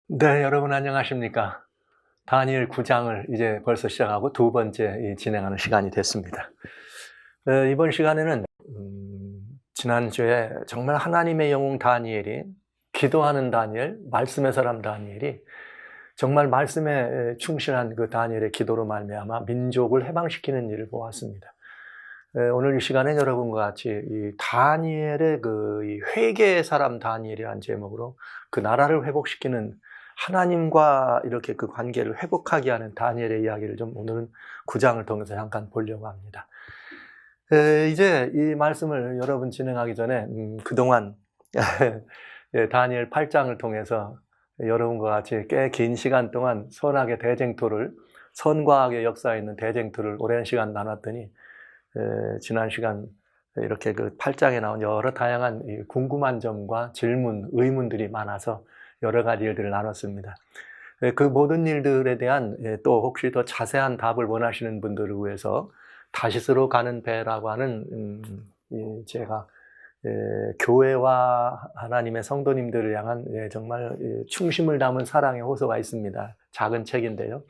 네, 여러분 안녕하십니까? 다니엘 9장을 이제 벌써 시작하고 두 번째 진행하는 시간이 됐습니다. 이번 시간에는 지난주에 정말 하나님의 영웅 다니엘이, 기도하는 다니엘, 말씀의 사람 다니엘이 정말 말씀에 충실한 그 다니엘의 기도로 말미암아 민족을 해방시키는 일을 보았습니다. 오늘 이 시간에 여러분과 같이 이 다니엘의 이 회개의 사람 다니엘이라는 제목으로 그 나라를 회복시키는, 하나님과 이렇게 그 관계를 회복하게 하는 다니엘의 이야기를 좀 오늘은 9장을 통해서 잠깐 보려고 합니다. 이제 이 말씀을 여러분 진행하기 전에 그동안 다니엘 8장을 통해서 여러분과 같이 꽤 긴 시간 동안 선악의 대쟁투를, 선과 악의 역사에 있는 대쟁투를 오랜 시간 나눴더니 지난 시간 이렇게 그 8장에 나온 여러 다양한 궁금한 점과 질문, 의문들이 많아서 여러 가지 일들을 나눴습니다. 그 모든 일들에 대한 또 혹시 더 자세한 답을 원하시는 분들을 위해서 다시스로 가는 배라고 하는 제가 교회와 하나님의 성도님들을 향한 정말 충심을 담은 사랑의 호소가 있습니다. 작은 책인데요.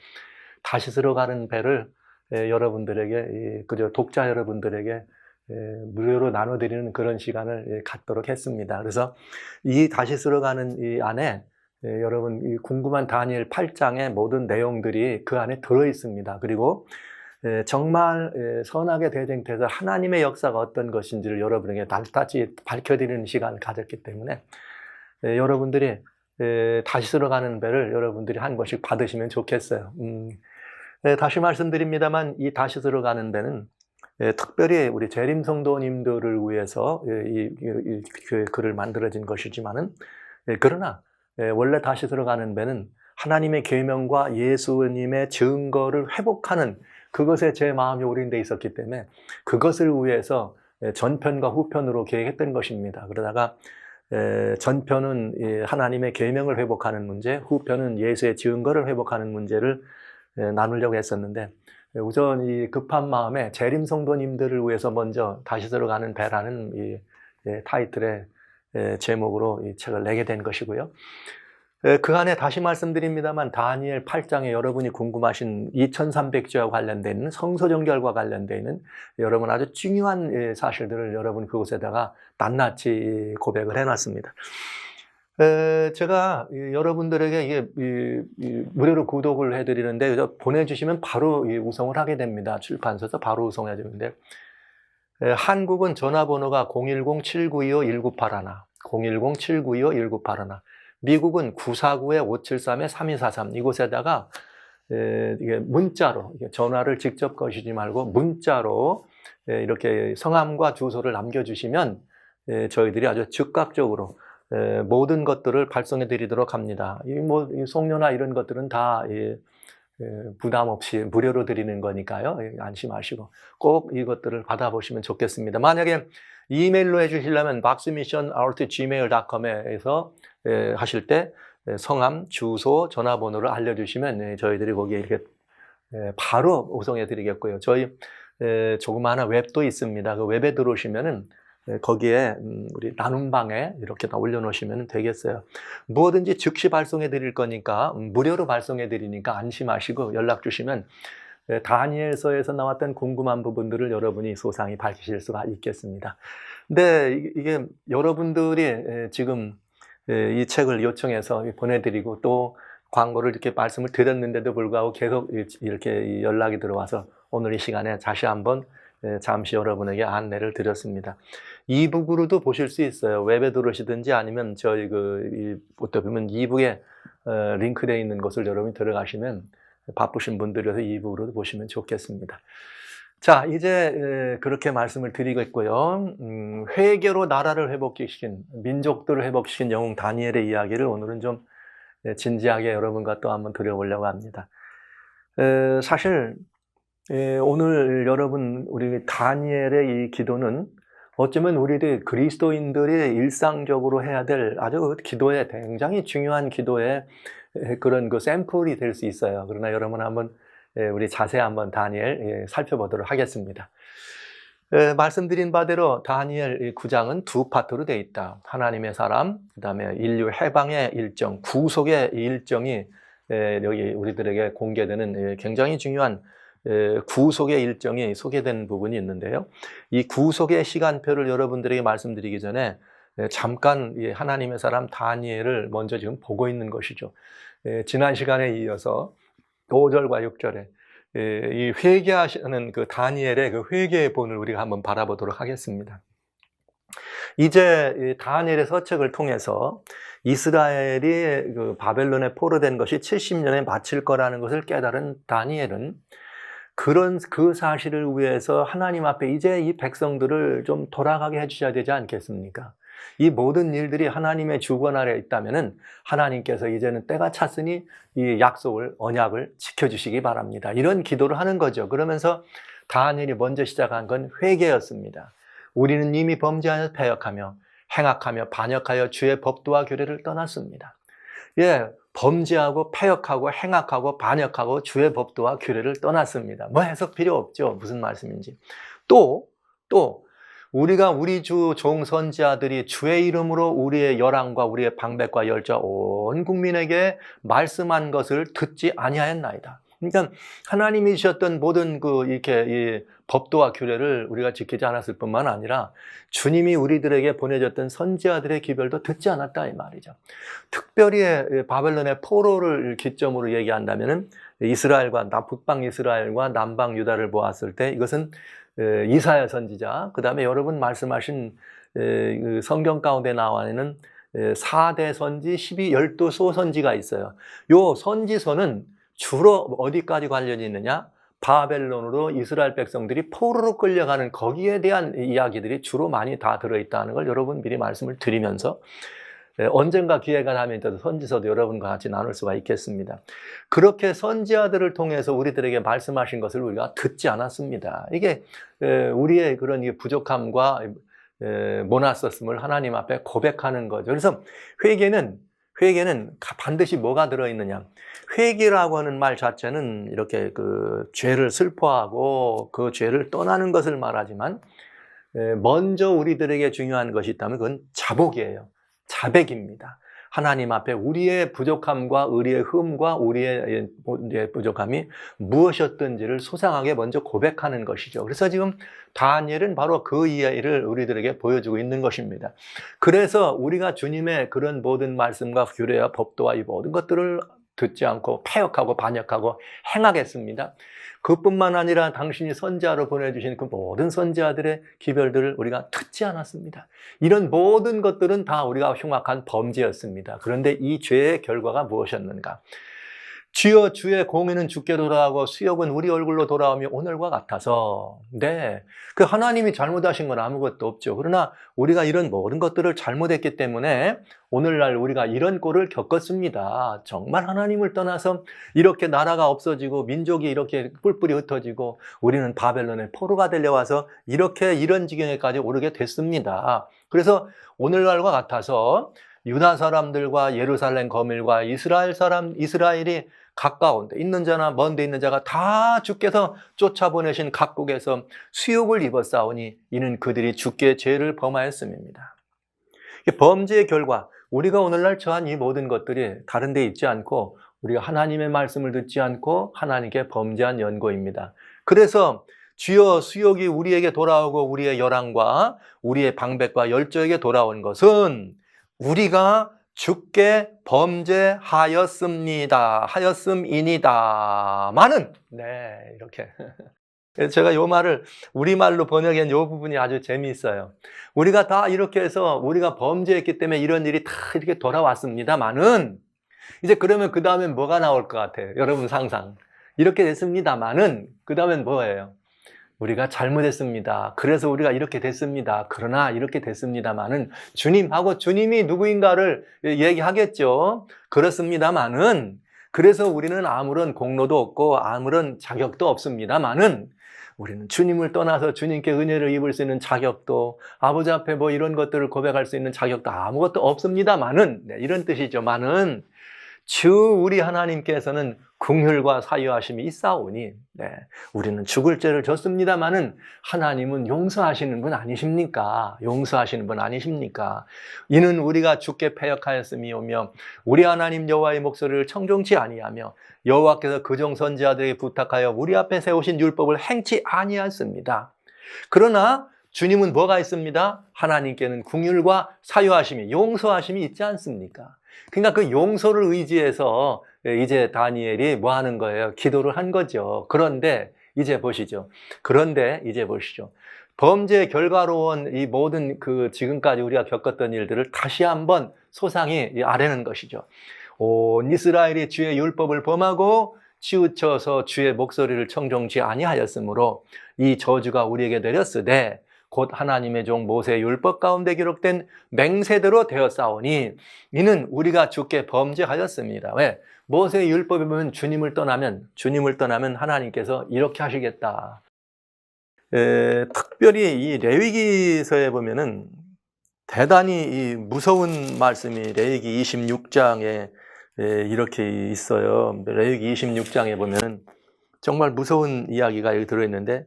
다시스로 가는 배를 여러분들에게, 그저 독자 여러분들에게 무료로 나눠드리는 그런 시간을 갖도록 했습니다. 그래서 이 다시스로 가는 이 안에 여러분 이 궁금한 다니엘 8장의 모든 내용들이 그 안에 들어 있습니다. 그리고 정말 선악의 대쟁터에서 하나님의 역사가 어떤 것인지를 여러분에게 낱낱이 밝혀드리는 시간을 가졌기 때문에 여러분들이 다시스로 가는 배를 여러분들이 한 권씩 받으시면 좋겠어요. 다시 말씀드립니다만 이 다시스로 가는 배는 특별히 우리 재림 성도님들을 위해서 이 글을 만들어진 것이지만은, 그러나 원래 다시스로 가는 배는 하나님의 계명과 예수님의 증거를 회복하는, 그것에 제 마음이 올인되어 있었기 때문에 그것을 위해서 전편과 후편으로 계획했던 것입니다. 그러다가 전편은 하나님의 계명을 회복하는 문제, 후편은 예수의 증거를 회복하는 문제를 나누려고 했었는데, 우선 이 급한 마음에 재림 성도님들을 위해서 먼저 다시스로 가는 배라는 이 타이틀의 제목으로 이 책을 내게 된 것이고요. 그 안에 다시 말씀드립니다만 다니엘 8장에 여러분이 궁금하신 2300주와 관련되어 있는 성서정결과 관련되어 있는 여러분 아주 중요한 사실들을 여러분 그곳에다가 낱낱이 고백을 해놨습니다. 제가 여러분들에게 이게 무료로 구독을 해드리는데 보내주시면 바로 우송을 하게 됩니다. 출판사에서 바로 우송해 주는데, 한국은 전화번호가 010-7925-1981, 010-7925-1981, 미국은 949-573-3243, 이곳에다가 이게 문자로, 전화를 직접 거시지 말고 문자로 이렇게 성함과 주소를 남겨주시면 저희들이 아주 즉각적으로 모든 것들을 발송해 드리도록 합니다. 이 송료나 이런 것들은 다 부담 없이 무료로 드리는 거니까요. 안심하시고 꼭 이것들을 받아보시면 좋겠습니다. 만약에 이메일로 해주시려면 boxmission@gmail.com에서 하실 때 성함, 주소, 전화번호를 알려주시면 저희들이 거기에 이렇게 바로 오송해 드리겠고요. 저희 조그마한 웹도 있습니다. 그 웹에 들어오시면은 거기에 우리 나눔방에 이렇게 다 올려놓으시면 되겠어요. 무엇든지 즉시 발송해 드릴 거니까, 무료로 발송해 드리니까 안심하시고 연락 주시면 다니엘서에서 나왔던 궁금한 부분들을 여러분이 소상히 밝히실 수가 있겠습니다. 근데 이게 여러분들이 지금 이 책을 요청해서 보내드리고 또 광고를 이렇게 말씀을 드렸는데도 불구하고 계속 이렇게 연락이 들어와서 오늘 이 시간에 다시 한번 잠시 여러분에게 안내를 드렸습니다. 이북으로도 보실 수 있어요. 웹에 들어오시든지 아니면 저희 어떻게 보면 이북에 링크되어 있는 곳을 여러분이 들어가시면 바쁘신 분들이어서 이북으로도 보시면 좋겠습니다. 자, 이제 그렇게 말씀을 드리겠고요. 회개로 나라를 회복시킨, 민족들을 회복시킨 영웅 다니엘의 이야기를 오늘은 좀 진지하게 여러분과 또 한번 드려보려고 합니다. 사실 오늘 여러분 우리 다니엘의 이 기도는 어쩌면 우리들 그리스도인들이 일상적으로 해야 될 아주 기도에 굉장히 중요한 기도의 그런 그 샘플이 될 수 있어요. 그러나 여러분 한번 우리 자세히 한번 다니엘 살펴보도록 하겠습니다. 말씀드린 바대로 다니엘 9장은 두 파트로 되어 있다. 하나님의 사람, 그 다음에 인류 해방의 일정, 구속의 일정이 여기 우리들에게 공개되는 굉장히 중요한 구속의 일정이 소개된 부분이 있는데요. 이 구속의 시간표를 여러분들에게 말씀드리기 전에 잠깐 하나님의 사람 다니엘을 먼저 지금 보고 있는 것이죠. 지난 시간에 이어서 5절과 6절에 이 회개하시는 그 다니엘의 그 회개의 본을 우리가 한번 바라보도록 하겠습니다. 이제 다니엘의 서책을 통해서 이스라엘이 그 바벨론에 포로된 것이 70년에 마칠 거라는 것을 깨달은 다니엘은 그 사실을 위해서 하나님 앞에 이제 이 백성들을 좀 돌아가게 해주셔야 되지 않겠습니까? 이 모든 일들이 하나님의 주권 아래 있다면은 하나님께서 이제는 때가 찼으니 이 약속을, 언약을 지켜주시기 바랍니다. 이런 기도를 하는 거죠. 그러면서 다니엘이 먼저 시작한 건 회개였습니다. 우리는 이미 범죄하여 패역하며 행악하며 반역하여 주의 법도와 규례를 떠났습니다. 범죄하고 패역하고 행악하고 반역하고 주의 법도와 규례를 떠났습니다. 뭐 해석 필요 없죠. 무슨 말씀인지. 또 우리가 우리 주 종 선지자들이 주의 이름으로 우리의 열왕과 우리의 방백과 열좌 온 국민에게 말씀한 것을 듣지 아니하였나이다. 그러니까 하나님이 주셨던 모든 이 법도와 규례를 우리가 지키지 않았을 뿐만 아니라 주님이 우리들에게 보내줬던 선지자들의 기별도 듣지 않았다 이 말이죠. 특별히 바벨론의 포로를 기점으로 얘기한다면은 이스라엘과 북방 이스라엘과 남방 유다를 보았을 때 이것은 이사야 선지자, 그 다음에 여러분 말씀하신 성경 가운데 나와 있는 4대 선지, 12소 선지가 있어요. 요 선지서는 주로 어디까지 관련이 있느냐? 바벨론으로 이스라엘 백성들이 포로로 끌려가는 거기에 대한 이야기들이 주로 많이 다 들어있다는 걸 여러분 미리 말씀을 드리면서 언젠가 기회가 나면 선지서도 여러분과 같이 나눌 수가 있겠습니다. 그렇게 선지자들을 통해서 우리들에게 말씀하신 것을 우리가 듣지 않았습니다. 이게 우리의 그런 부족함과 모났었음을 하나님 앞에 고백하는 거죠. 그래서 회개는 반드시 뭐가 들어있느냐? 회개라고 하는 말 자체는 이렇게 그 죄를 슬퍼하고 그 죄를 떠나는 것을 말하지만 먼저 우리들에게 중요한 것이 있다면 그건 자복이에요. 자백입니다. 하나님 앞에 우리의 부족함과 우리의 흠과 우리의 부족함이 무엇이었던지를 소상하게 먼저 고백하는 것이죠. 그래서 지금 다니엘은 바로 그 이야기를 우리들에게 보여주고 있는 것입니다. 그래서 우리가 주님의 그런 모든 말씀과 규례와 법도와 이 모든 것들을 듣지 않고 패역하고 반역하고 행하겠습니다. 그뿐만 아니라 당신이 선지자로 보내주신 그 모든 선지자들의 기별들을 우리가 듣지 않았습니다. 이런 모든 것들은 다 우리가 흉악한 범죄였습니다. 그런데 이 죄의 결과가 무엇이었는가? 주여 주의 공의는 주께 돌아가고 수욕은 우리 얼굴로 돌아오며 오늘과 같아서 그 하나님이 잘못하신 건 아무것도 없죠. 그러나 우리가 이런 모든 것들을 잘못했기 때문에 오늘날 우리가 이런 꼴을 겪었습니다. 정말 하나님을 떠나서 이렇게 나라가 없어지고 민족이 이렇게 뿔뿔이 흩어지고 우리는 바벨론의 포로가 되려와서 이런 지경에까지 오르게 됐습니다. 그래서 오늘날과 같아서 유다 사람들과 예루살렘 거민과 이스라엘이 가까운 데 있는 자나 먼 데 있는 자가 다 주께서 쫓아보내신 각국에서 수욕을 입었사오니 이는 그들이 주께 죄를 범하였음입니다. 범죄의 결과, 우리가 오늘날 처한 이 모든 것들이 다른 데 있지 않고 우리가 하나님의 말씀을 듣지 않고 하나님께 범죄한 연고입니다. 그래서 주여 수욕이 우리에게 돌아오고 우리의 열왕과 우리의 방백과 열조에게 돌아온 것은 우리가 주께 하였음이니다마는 이렇게 제가 이 말을 우리말로 번역한 이 부분이 아주 재미있어요. 우리가 다 이렇게 해서 우리가 범죄했기 때문에 이런 일이 다 이렇게 돌아왔습니다마는 이제 그러면 그 다음엔 뭐가 나올 것 같아요? 여러분 상상. 이렇게 됐습니다마는 그 다음엔 뭐예요? 우리가 잘못했습니다. 그래서 우리가 이렇게 됐습니다. 그러나 이렇게 됐습니다마는 주님하고 주님이 누구인가를 얘기하겠죠. 그렇습니다마는 그래서 우리는 아무런 공로도 없고 아무런 자격도 없습니다마는 우리는 주님을 떠나서 주님께 은혜를 입을 수 있는 자격도 아버지 앞에 뭐 이런 것들을 고백할 수 있는 자격도 아무것도 없습니다마는 이런 뜻이죠. 마는 주 우리 하나님께서는 긍휼과 사유하심이 있사오니 우리는 죽을 죄를 졌습니다마는 하나님은 용서하시는 분 아니십니까? 용서하시는 분 아니십니까? 이는 우리가 주께 패역하였음이오며 우리 하나님 여호와의 목소리를 청종치 아니하며 여호와께서 그종 선지자들에게 부탁하여 우리 앞에 세우신 율법을 행치 아니하였습니다. 그러나 주님은 뭐가 있습니다? 하나님께는 긍휼과 사유하심이, 용서하심이 있지 않습니까? 그러니까 그 용서를 의지해서 이제 다니엘이 뭐 하는 거예요? 기도를 한 거죠. 그런데 이제 보시죠. 범죄의 결과로 온 이 모든 그 지금까지 우리가 겪었던 일들을 다시 한번 소상히 아뢰는 것이죠. 온 이스라엘이 주의 율법을 범하고 치우쳐서 주의 목소리를 청종치 아니하였으므로 이 저주가 우리에게 내렸으되 곧 하나님의 종 모세의 율법 가운데 기록된 맹세대로 되었사오니 이는 우리가 주께 범죄하였습니다. 왜? 모세의 율법에 보면 주님을 떠나면 하나님께서 이렇게 하시겠다. 특별히 이 레위기서에 보면은 대단히 이 무서운 말씀이 레위기 26장에 이렇게 있어요. 레위기 26장에 보면은 정말 무서운 이야기가 여기 들어있는데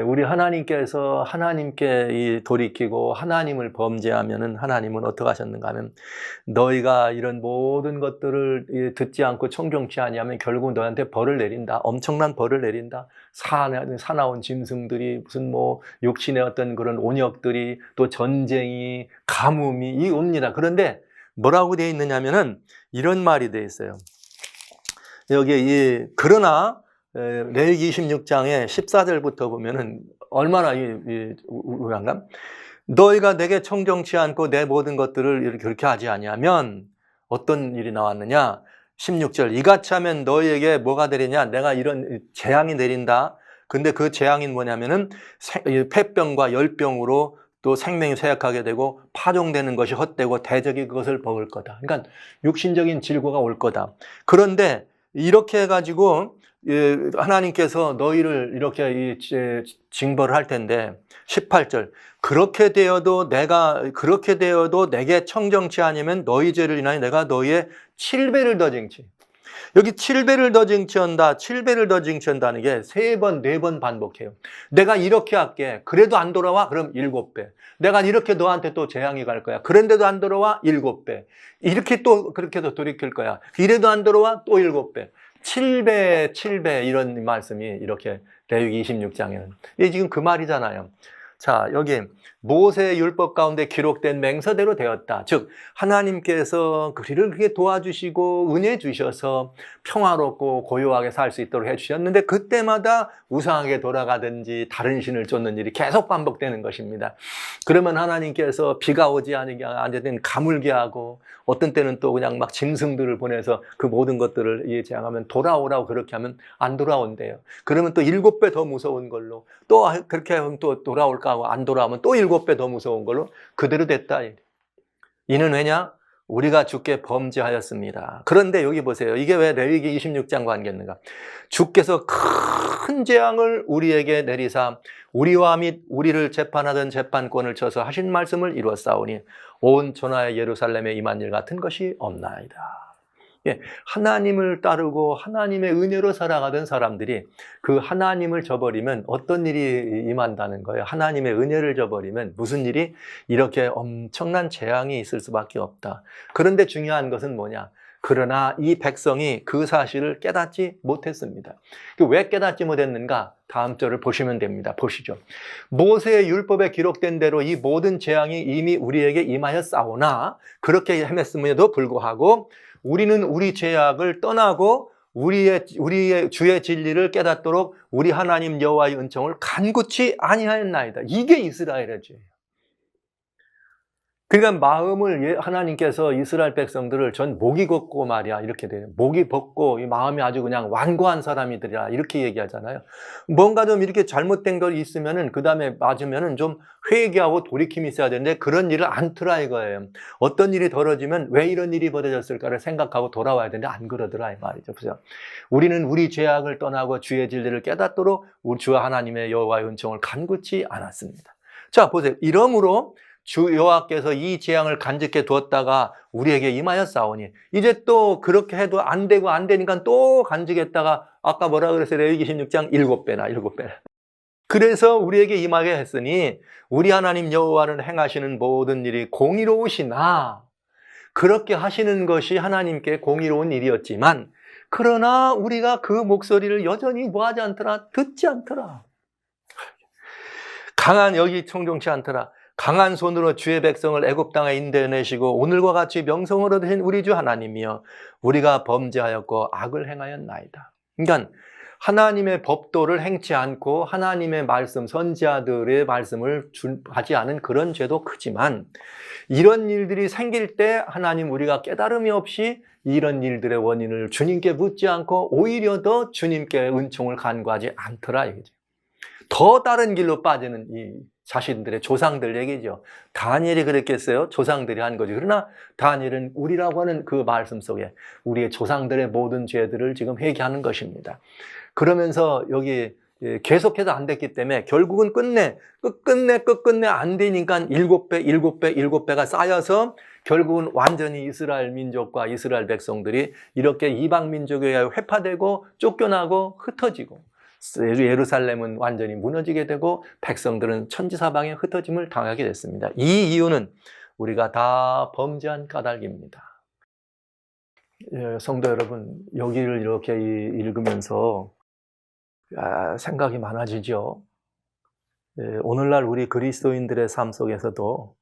우리 하나님께서 하나님께 돌이키고 하나님을 범죄하면은 하나님은 어떻게 하셨는가 하면 너희가 이런 모든 것들을 듣지 않고 청종치 아니하면 결국 너한테 벌을 내린다. 엄청난 벌을 내린다. 사나운 짐승들이 무슨 뭐 육신의 어떤 그런 온역들이 또 전쟁이 가뭄이 옵니다. 그런데 뭐라고 되어 있느냐면은 이런 말이 되어 있어요. 여기 그러나 레위기 26장에 14절부터 보면은 얼마나 우량감? 너희가 내게 청정치 않고 내 모든 것들을 이렇게 그렇게 하지 아니하면 어떤 일이 나왔느냐? 16절 이같이 하면 너희에게 뭐가 되리냐? 내가 이런 재앙이 내린다. 근데 그 재앙이 뭐냐면은 폐병과 열병으로 또 생명이 쇠약하게 되고 파종되는 것이 헛되고 대적이 그것을 먹을 거다. 그러니까 육신적인 질고가 올 거다. 그런데 이렇게 해가지고 하나님께서 너희를 이렇게 징벌을 할 텐데 18절 그렇게 되어도 내게 청정치 아니면 너희 죄를 인하여 내가 너희의 7배를 더 징치. 여기 7배를 더 징치한다. 7배를 더 징치한다는 게 3번, 4번 반복해요. 내가 이렇게 할게. 그래도 안 돌아와? 그럼 7배. 내가 이렇게 너한테 또 재앙이 갈 거야. 그런데도 안 돌아와? 7배. 이렇게 또 그렇게 더 돌이킬 거야. 이래도 안 돌아와? 또 7배. 7배 이런 말씀이 이렇게 레위기 26장에는 이게 지금 그 말이잖아요. 자, 여기 모세의 율법 가운데 기록된 맹서대로 되었다. 즉 하나님께서 우리를 그렇게 도와주시고 은혜 주셔서 평화롭고 고요하게 살 수 있도록 해주셨는데 그때마다 우상하게 돌아가든지 다른 신을 쫓는 일이 계속 반복되는 것입니다. 그러면 하나님께서 비가 오지 않으면 가물게 하고 어떤 때는 또 그냥 막 짐승들을 보내서 그 모든 것들을 제한하면 돌아오라고 그렇게 하면 안 돌아온대요. 그러면 또 7배 더 무서운 걸로 또 그렇게 하면 또 돌아올까 하고 안 돌아오면 또 7배 더 무서운 걸로 그대로 됐다. 이는 왜냐? 우리가 주께 범죄하였습니다. 그런데 여기 보세요. 이게 왜 레위기 26장 관계인가? 주께서 큰 재앙을 우리에게 내리사 우리와 및 우리를 재판하던 재판권을 쳐서 하신 말씀을 이루었사오니 온 천하의 예루살렘에 임한 일 같은 것이 없나이다. 하나님을 따르고 하나님의 은혜로 살아가던 사람들이 그 하나님을 저버리면 어떤 일이 임한다는 거예요. 하나님의 은혜를 저버리면 무슨 일이 이렇게 엄청난 재앙이 있을 수밖에 없다. 그런데 중요한 것은 뭐냐? 그러나 이 백성이 그 사실을 깨닫지 못했습니다. 왜 깨닫지 못했는가? 다음 절을 보시면 됩니다. 보시죠. 모세의 율법에 기록된 대로 이 모든 재앙이 이미 우리에게 임하였사오나 그렇게 헤맸음에도 불구하고 우리는 우리 죄악을 떠나고 우리의 주의 진리를 깨닫도록 우리 하나님 여호와의 은총을 간구치 아니하였나이다. 이게 이스라엘의 죄예요. 그러니까 마음을 하나님께서 이스라엘 백성들을 전 목이 걷고 말이야 이렇게 돼요. 목이 벗고 이 마음이 아주 그냥 완고한 사람이들이라 이렇게 얘기하잖아요. 뭔가 좀 이렇게 잘못된 거 있으면은 그 다음에 맞으면은 좀 회개하고 돌이킴이 있어야 되는데 그런 일을 않더라 이거예요. 어떤 일이 벌어지면 왜 이런 일이 벌어졌을까를 생각하고 돌아와야 되는데 안 그러더라 이 말이죠. 그죠? 우리는 우리 죄악을 떠나고 주의 진리를 깨닫도록 우리 주 하나님의 여호와의 은총을 간구치 않았습니다. 자 보세요. 이러므로 주 여호와께서 이 재앙을 간직해 두었다가 우리에게 임하였사오니 이제 또 그렇게 해도 안 되고 안 되니까 또 간직했다가 아까 뭐라 그랬어요? 레위기 16장 7배나 7배나. 그래서 우리에게 임하게 했으니 우리 하나님 여호와는 행하시는 모든 일이 공의로우시나 그렇게 하시는 것이 하나님께 공의로운 일이었지만 그러나 우리가 그 목소리를 여전히 뭐하지 않더라? 듣지 않더라. 여기 청종치 않더라. 강한 손으로 주의 백성을 애굽 땅에 인도해내시고 오늘과 같이 명성을 얻으신 우리 주 하나님이여 우리가 범죄하였고 악을 행하였나이다. 그러니까 하나님의 법도를 행치 않고 하나님의 말씀, 선지자들의 말씀을 하지 않은 그런 죄도 크지만 이런 일들이 생길 때 하나님 우리가 깨달음이 없이 이런 일들의 원인을 주님께 묻지 않고 오히려 더 주님께 은총을 간구하지 않더라 이거죠. 더 다른 길로 빠지는 이 자신들의 조상들 얘기죠. 다니엘이 그랬겠어요? 조상들이 한 거죠. 그러나 다니엘은 우리라고 하는 그 말씀 속에 우리의 조상들의 모든 죄들을 지금 회개하는 것입니다. 그러면서 여기 계속해서 안 됐기 때문에 결국은 끝내 안 되니까 7배가 쌓여서 결국은 완전히 이스라엘 민족과 이스라엘 백성들이 이렇게 이방 민족에 의하여 회파되고 쫓겨나고 흩어지고 예루살렘은 완전히 무너지게 되고 백성들은 천지사방에 흩어짐을 당하게 됐습니다. 이 이유는 우리가 다 범죄한 까닭입니다. 성도 여러분, 여기를 이렇게 읽으면서 생각이 많아지죠. 오늘날 우리 그리스도인들의 삶 속에서도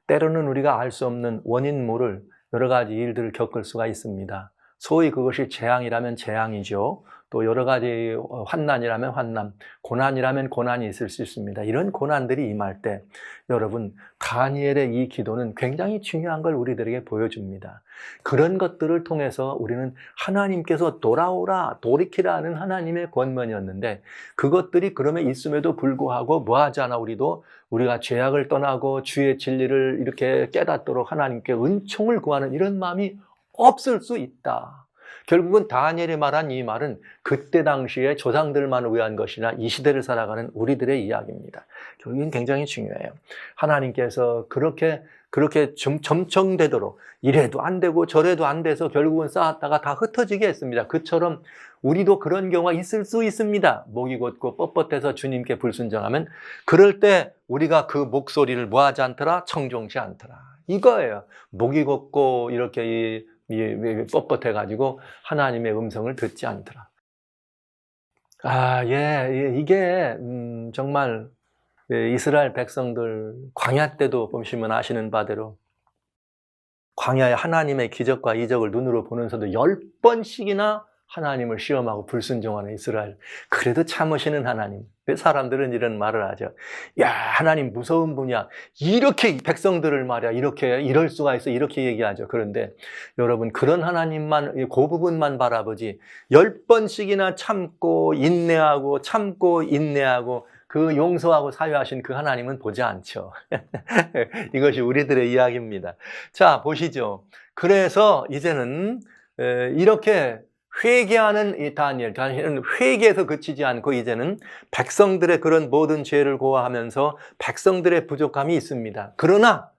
때로는 우리가 알 수 없는 원인모를 여러 가지 일들을 겪을 수가 있습니다. 소위 그것이 재앙이라면 재앙이죠. 또 여러 가지 환난이라면 환난, 고난이라면 고난이 있을 수 있습니다. 이런 고난들이 임할 때 여러분 다니엘의 이 기도는 굉장히 중요한 걸 우리들에게 보여줍니다. 그런 것들을 통해서 우리는 하나님께서 돌아오라, 돌이키라 하는 하나님의 권면이었는데 그것들이 그러면 있음에도 불구하고 뭐하지 않아 우리가 죄악을 떠나고 주의 진리를 이렇게 깨닫도록 하나님께 은총을 구하는 이런 마음이 없을 수 있다. 결국은 다니엘이 말한 이 말은 그때 당시에 조상들만 위한 것이나 이 시대를 살아가는 우리들의 이야기입니다. 결국은 굉장히 중요해요. 하나님께서 그렇게 점청되도록 이래도 안 되고 저래도 안 돼서 결국은 쌓았다가 다 흩어지게 했습니다. 그처럼 우리도 그런 경우가 있을 수 있습니다. 목이 곧고 뻣뻣해서 주님께 불순종하면 그럴 때 우리가 그 목소리를 뭐하지 않더라? 청종치 않더라. 이거예요. 목이 곧고 이렇게 뻣뻣해가지고 하나님의 음성을 듣지 않더라. 이게 정말 이스라엘 백성들 광야 때도 보시면 아시는 바대로 광야에 하나님의 기적과 이적을 눈으로 보면서도 10번씩이나 하나님을 시험하고 불순종하는 이스라엘. 그래도 참으시는 하나님. 사람들은 이런 말을 하죠. 야, 하나님 무서운 분이야. 이렇게 백성들을 말이야. 이럴 수가 있어. 이렇게 얘기하죠. 그런데 여러분, 그런 하나님만, 그 부분만 바라보지. 10번씩이나 참고 인내하고 그 용서하고 사유하신 그 하나님은 보지 않죠. 이것이 우리들의 이야기입니다. 자, 보시죠. 그래서 이제는 이렇게 회개하는 이 다니엘은 회개에서 그치지 않고 이제는 백성들의 그런 모든 죄를 고하면서 백성들의 부족함이 있습니다. 그러나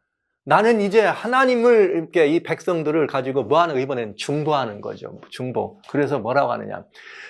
나는 이제 하나님을 이렇게 이 백성들을 가지고 뭐하는 거 이번엔 중보하는 거죠. 중보. 그래서 뭐라고 하느냐.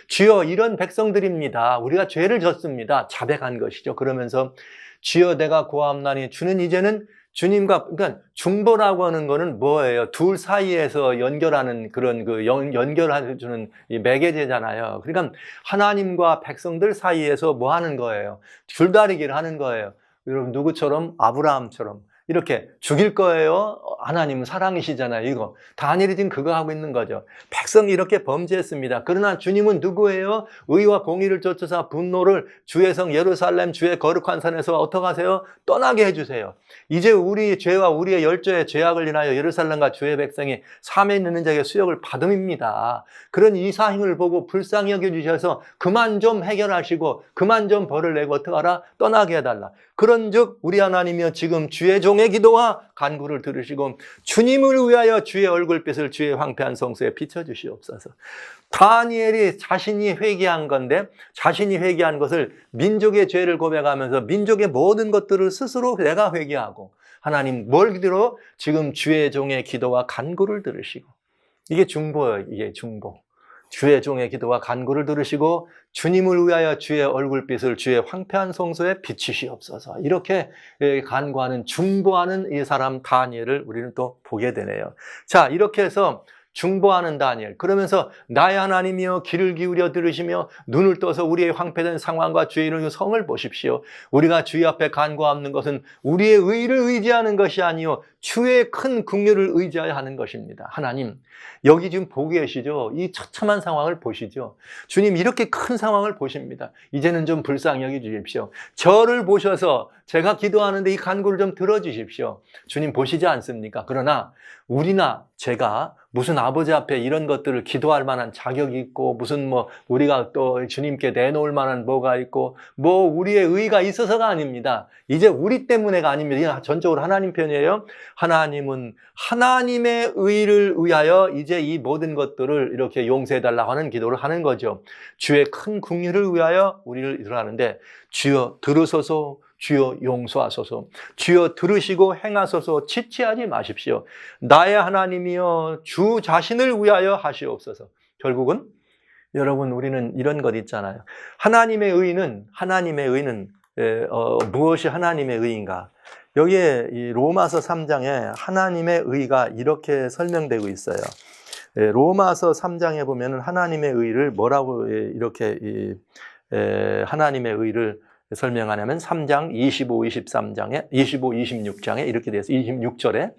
주여 이런 백성들입니다. 우리가 죄를 졌습니다. 자백한 것이죠. 그러면서 주여 내가 고함나니 주는 이제는 주님과, 그러니까 중보라고 하는 거는 뭐예요? 둘 사이에서 연결하는 그런 연결해주는 매개제잖아요. 그러니까 하나님과 백성들 사이에서 뭐 하는 거예요? 줄다리기를 하는 거예요. 여러분, 누구처럼? 아브라함처럼. 이렇게 죽일 거예요. 하나님은 사랑이시잖아요. 이거 다니엘이 지금 그거 하고 있는 거죠. 백성이 이렇게 범죄했습니다. 그러나 주님은 누구예요? 의와 공의를 쫓아서 분노를 주의 성 예루살렘 주의 거룩한 산에서 어떻게 하세요? 떠나게 해주세요. 이제 우리 죄와 우리의 열조의 죄악을 인하여 예루살렘과 주의 백성이 삶에 있는 자에게 수욕을 받음입니다. 그런 이 사행을 보고 불쌍히 여겨주셔서 그만 좀 해결하시고 그만 좀 벌을 내고 어떻게 하라? 떠나게 해달라. 그런즉 우리 하나님이여 지금 주의 종의 기도와 간구를 들으시고 주님을 위하여 주의 얼굴빛을 주의 황폐한 성소에 비춰주시옵소서. 다니엘이 자신이 회개한 건데 자신이 회개한 것을 민족의 죄를 고백하면서 민족의 모든 것들을 스스로 내가 회개하고 하나님 뭘 들어? 지금 주의 종의 기도와 간구를 들으시고. 이게 중보예요. 이게 중보. 주의 종의 기도와 간구를 들으시고 주님을 위하여 주의 얼굴빛을 주의 황폐한 성소에 비추시옵소서. 이렇게 간구하는 중보하는 이 사람 다니엘을 우리는 또 보게 되네요. 자, 이렇게 해서 중보하는 다니엘. 그러면서 나의 하나님이여 귀를 기울여 들으시며 눈을 떠서 우리의 황폐된 상황과 주의 이런 성을 보십시오. 우리가 주의 앞에 간구하는 것은 우리의 의를 의지하는 것이 아니요 주의 큰 긍휼을 의지하여 하는 것입니다. 하나님, 여기 지금 보고 계시죠? 이 처참한 상황을 보시죠? 주님 이렇게 큰 상황을 보십니다. 이제는 좀 불쌍히 여겨 주십시오. 저를 보셔서 제가 기도하는데 이 간구를 좀 들어주십시오. 주님 보시지 않습니까? 그러나 우리나 제가 무슨 아버지 앞에 이런 것들을 기도할 만한 자격이 있고 무슨 뭐 우리가 또 주님께 내놓을 만한 뭐가 있고 뭐 우리의 의가 있어서가 아닙니다. 이제 우리 때문에가 아닙니다. 전적으로 하나님 편이에요. 하나님은 하나님의 의를 위하여 이제 이 모든 것들을 이렇게 용서해달라고 하는 기도를 하는 거죠. 주의 큰 긍휼을 위하여 우리를 일어나는데 주여 들으소서, 주여 용서하소서, 주여 들으시고 행하소서, 지체하지 마십시오. 나의 하나님이여 주 자신을 위하여 하시옵소서. 결국은 여러분 우리는 이런 것 있잖아요. 하나님의 의는 무엇이 하나님의 의인가? 여기에 이 로마서 3장에 하나님의 의가 이렇게 설명되고 있어요. 로마서 3장에 보면은 하나님의 의를 뭐라고 이렇게 하나님의 의를 설명하냐면 3장 25, 26장에 이렇게 되어 있어요. 26절에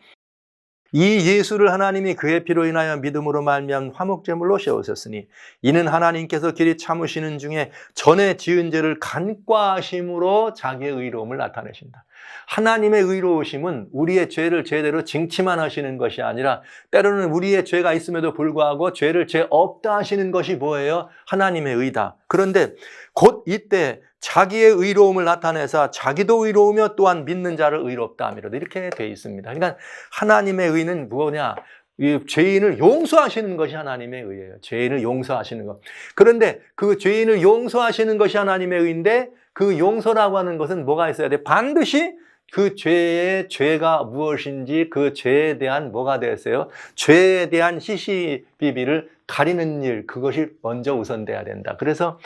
이 예수를 하나님이 그의 피로 인하여 믿음으로 말미암은 화목제물로 세우셨으니 이는 하나님께서 길이 참으시는 중에 전에 지은 죄를 간과하심으로 자기의 의로움을 나타내신다. 하나님의 의로우심은 우리의 죄를 제대로 징치만 하시는 것이 아니라 때로는 우리의 죄가 있음에도 불구하고 죄를 죄 없다 하시는 것이 뭐예요? 하나님의 의다. 그런데 곧 이때 자기의 의로움을 나타내서 자기도 의로우며 또한 믿는 자를 의롭다 하미로다. 이렇게 되어 있습니다. 그러니까 하나님의 의는 뭐냐? 이 죄인을 용서하시는 것이 하나님의 의예요. 죄인을 용서하시는 것. 그런데 그 죄인을 용서하시는 것이 하나님의 의인데 그 용서라고 하는 것은 뭐가 있어야 돼? 반드시 그 죄의 죄가 무엇인지 그 죄에 대한 뭐가 되었어요? 죄에 대한 시시비비를 가리는 일, 그것이 먼저 우선돼야 된다. 그래서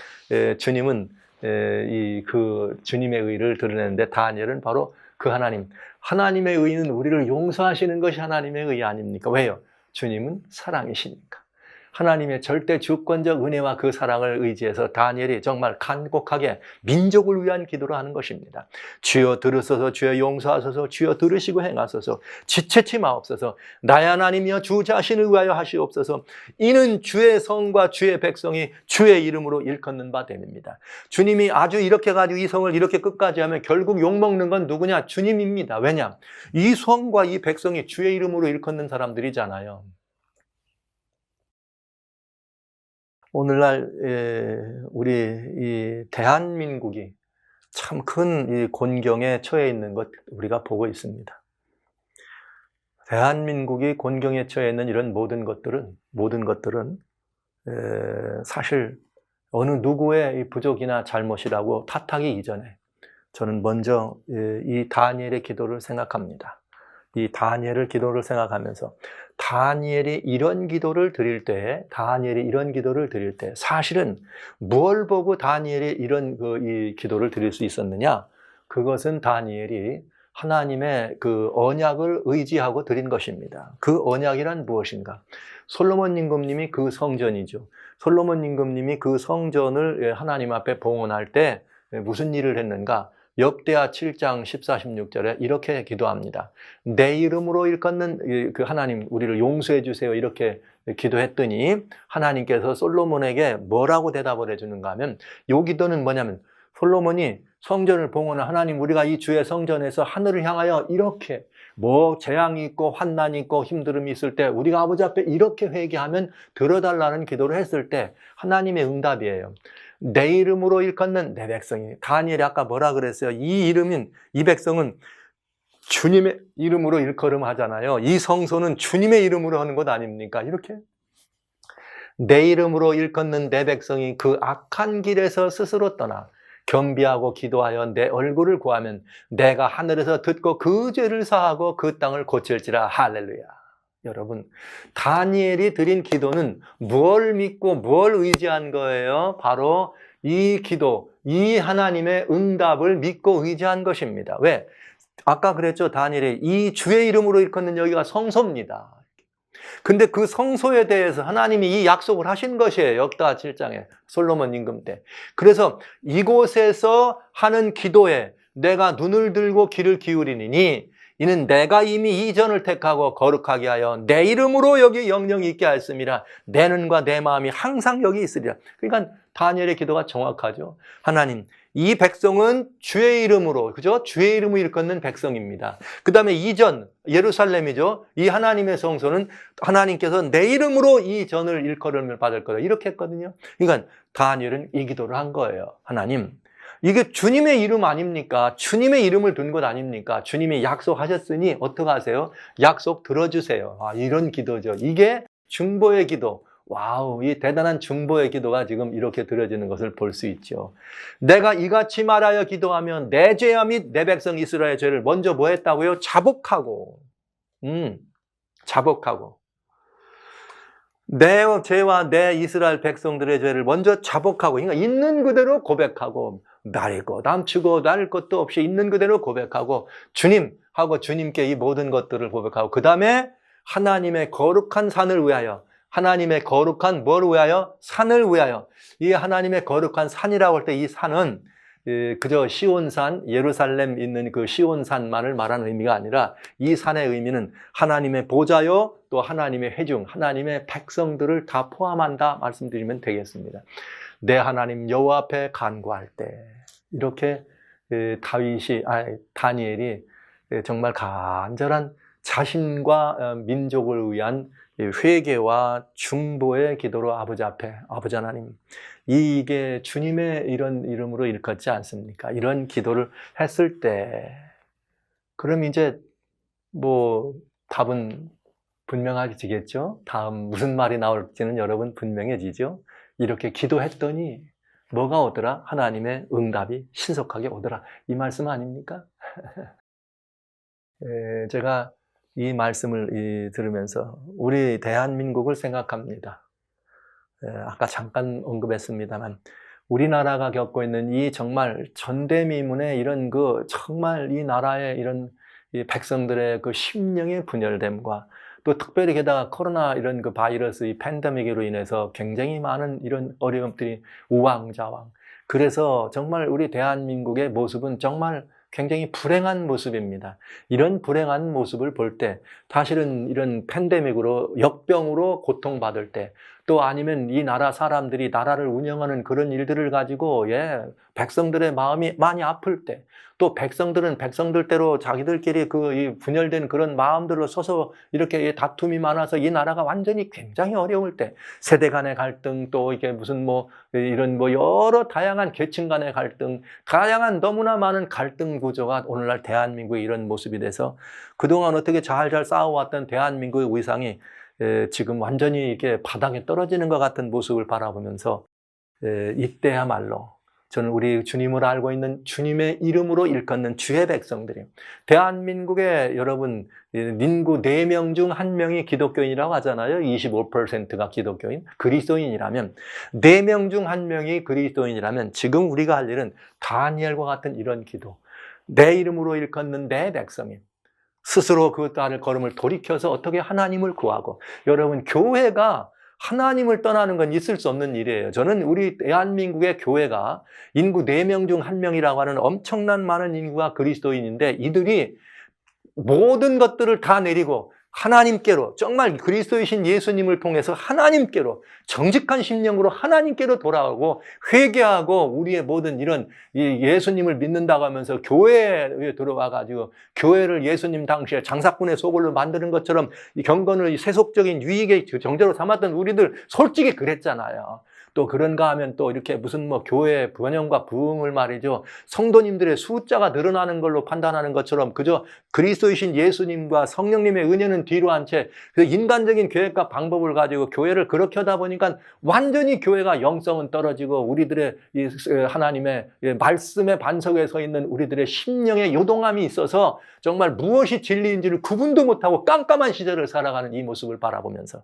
주님은 그 주님의 의를 드러내는데 다니엘은 바로 그 하나님의 의는 우리를 용서하시는 것이 하나님의 의 아닙니까? 왜요? 주님은 사랑이시니까. 하나님의 절대 주권적 은혜와 그 사랑을 의지해서 다니엘이 정말 간곡하게 민족을 위한 기도를 하는 것입니다. 주여 들으소서, 주여 용서하소서, 주여 들으시고 행하소서, 지체치 마옵소서, 나의 하나님이여 주 자신을 위하여 하시옵소서. 이는 주의 성과 주의 백성이 주의 이름으로 일컫는 바 됨입니다. 주님이 아주 이렇게 가지고 이 성을 이렇게 끝까지 하면 결국 욕먹는 건 누구냐? 주님입니다. 왜냐? 이 성과 이 백성이 주의 이름으로 일컫는 사람들이잖아요. 오늘날 우리 이 대한민국이 참 큰 이 곤경에 처해 있는 것 우리가 보고 있습니다. 대한민국이 곤경에 처해 있는 이런 모든 것들은 사실 어느 누구의 부족이나 잘못이라고 탓하기 이전에 저는 먼저 이 다니엘의 기도를 생각합니다. 이 다니엘의 기도를 생각하면서 다니엘이 이런 기도를 드릴 때 사실은 뭘 보고 다니엘이 이런 이 기도를 드릴 수 있었느냐? 그것은 다니엘이 하나님의 그 언약을 의지하고 드린 것입니다. 그 언약이란 무엇인가? 솔로몬 임금님이 그 성전이죠. 솔로몬 임금님이 그 성전을 하나님 앞에 봉헌할 때 무슨 일을 했는가? 역대하 7장 14, 16절에 이렇게 기도합니다. 내 이름으로 일컫는 그 하나님 우리를 용서해 주세요. 이렇게 기도했더니 하나님께서 솔로몬에게 뭐라고 대답을 해주는가 하면 이 기도는 뭐냐면 솔로몬이 성전을 봉헌한 하나님 우리가 이 주의 성전에서 하늘을 향하여 이렇게 뭐 재앙이 있고 환난이 있고 힘듦이 있을 때 우리가 아버지 앞에 이렇게 회개하면 들어달라는 기도를 했을 때 하나님의 응답이에요. 내 이름으로 일컫는 내 백성이. 다니엘이 아까 뭐라 그랬어요? 이 백성은 주님의 이름으로 일컬음 하잖아요. 이 성소는 주님의 이름으로 하는 것 아닙니까? 이렇게 내 이름으로 일컫는 내 백성이 그 악한 길에서 스스로 떠나 겸비하고 기도하여 내 얼굴을 구하면 내가 하늘에서 듣고 그 죄를 사하고 그 땅을 고칠지라. 할렐루야. 여러분, 다니엘이 드린 기도는 뭘 믿고 뭘 의지한 거예요? 바로 이 기도, 이 하나님의 응답을 믿고 의지한 것입니다. 왜? 아까 그랬죠. 다니엘이 이 주의 이름으로 일컫는 여기가 성소입니다. 근데 그 성소에 대해서 하나님이 이 약속을 하신 것이에요. 역다 7장에 솔로몬 임금 때. 그래서 이곳에서 하는 기도에 내가 눈을 들고 귀를 기울이니 이는 내가 이미 이 전을 택하고 거룩하게 하여 내 이름으로 여기 영영이 있게 하였습니다. 내 눈과 내 마음이 항상 여기 있으리라. 그러니까 다니엘의 기도가 정확하죠. 하나님, 이 백성은 주의 이름으로, 그죠? 주의 이름을 일컫는 백성입니다. 그 다음에 이전, 예루살렘이죠. 이 하나님의 성소는 하나님께서 내 이름으로 이 전을 일컬음을 받을 거다. 이렇게 했거든요. 그러니까 다니엘은 이 기도를 한 거예요. 하나님, 이게 주님의 이름 아닙니까? 주님의 이름을 둔 것 아닙니까? 주님이 약속하셨으니 어떻게 하세요? 약속 들어주세요. 아, 이런 기도죠. 이게 중보의 기도. 와우, 이 대단한 중보의 기도가 지금 이렇게 드려지는 것을 볼 수 있죠. 내가 이같이 말하여 기도하면 내 죄와 및 내 백성 이스라엘의 죄를 먼저 뭐 했다고요? 자복하고. 자복하고. 내 죄와 내 이스라엘 백성들의 죄를 먼저 자복하고, 그러니까 있는 그대로 고백하고, 나리고 남치고 나를 것도 없이 있는 그대로 고백하고, 주님하고 주님께 이 모든 것들을 고백하고, 그 다음에 하나님의 거룩한 산을 위하여, 하나님의 거룩한 뭘 위하여? 산을 위하여. 이 하나님의 거룩한 산이라고 할 때 이 산은 그저 시온산, 예루살렘 있는 그 시온산만을 말하는 의미가 아니라 이 산의 의미는 하나님의 보좌요, 또 하나님의 회중, 하나님의 백성들을 다 포함한다 말씀드리면 되겠습니다. 내 하나님 여호와 앞에 간구할 때 이렇게 다니엘이 정말 간절한 자신과 민족을 위한 회개와 중보의 기도로 아버지 앞에, 아버지 하나님, 이게 주님의 이런 이름으로 일컫지 않습니까? 이런 기도를 했을 때, 그럼 이제 뭐 답은 분명해지겠죠? 다음 무슨 말이 나올지는 여러분 분명해지죠? 이렇게 기도했더니 뭐가 오더라? 하나님의 응답이 신속하게 오더라. 이 말씀 아닙니까? 제가 이 말씀을 들으면서 우리 대한민국을 생각합니다. 아까 잠깐 언급했습니다만 우리나라가 겪고 있는 이 정말 전대미문의 이런 정말 이 나라의 이런 이 백성들의 그 심령의 분열됨과 또 특별히 게다가 코로나 이런 그 바이러스 이 팬데믹으로 인해서 굉장히 많은 이런 어려움들이 우왕좌왕. 그래서 정말 우리 대한민국의 모습은 정말 굉장히 불행한 모습입니다. 이런 불행한 모습을 볼 때 사실은 이런 팬데믹으로 역병으로 고통받을 때 또 아니면 이 나라 사람들이 나라를 운영하는 그런 일들을 가지고 백성들의 마음이 많이 아플 때 또 백성들은 백성들대로 자기들끼리 이 분열된 그런 마음들로 서서 이렇게 다툼이 많아서 이 나라가 완전히 굉장히 어려울 때 세대 간의 갈등 또 이게 무슨 이런 여러 다양한 계층 간의 갈등 다양한 너무나 많은 갈등 구조가 오늘날 대한민국의 이런 모습이 돼서 그동안 어떻게 잘 싸워왔던 대한민국의 위상이 지금 완전히 이렇게 바닥에 떨어지는 것 같은 모습을 바라보면서 이때야말로 저는 우리 주님을 알고 있는 주님의 이름으로 일컫는 주의 백성들이 대한민국의 여러분 인구 4명 중 1명이 기독교인이라고 하잖아요. 25%가 기독교인, 그리스도인이라면 4명 중 1명이 그리스도인이라면 지금 우리가 할 일은 다니엘과 같은 이런 기도, 내 이름으로 일컫는 내 백성이 스스로 그 딸을 걸음을 돌이켜서 어떻게 하나님을 구하고 여러분 교회가 하나님을 떠나는 건 있을 수 없는 일이에요. 저는 우리 대한민국의 교회가 인구 4명 중 1명이라고 하는 엄청난 많은 인구가 그리스도인인데 이들이 모든 것들을 다 내리고 하나님께로 정말 그리스도이신 예수님을 통해서 하나님께로 정직한 심령으로 하나님께로 돌아가고 회개하고 우리의 모든 이런 예수님을 믿는다고 하면서 교회에 들어와가지고 교회를 예수님 당시에 장사꾼의 소굴로 만드는 것처럼 이 경건을 세속적인 유익의 정제로 삼았던 우리들 솔직히 그랬잖아요. 또 그런가 하면 또 이렇게 무슨 뭐 교회 번영과 부흥을 말이죠. 성도님들의 숫자가 늘어나는 걸로 판단하는 것처럼 그저 그리스도이신 예수님과 성령님의 은혜는 뒤로 한 채 그 인간적인 계획과 방법을 가지고 교회를 그렇게 하다 보니까 완전히 교회가 영성은 떨어지고 우리들의 이 하나님의 말씀의 반석에 서 있는 우리들의 심령의 요동함이 있어서 정말 무엇이 진리인지를 구분도 못하고 깜깜한 시절을 살아가는 이 모습을 바라보면서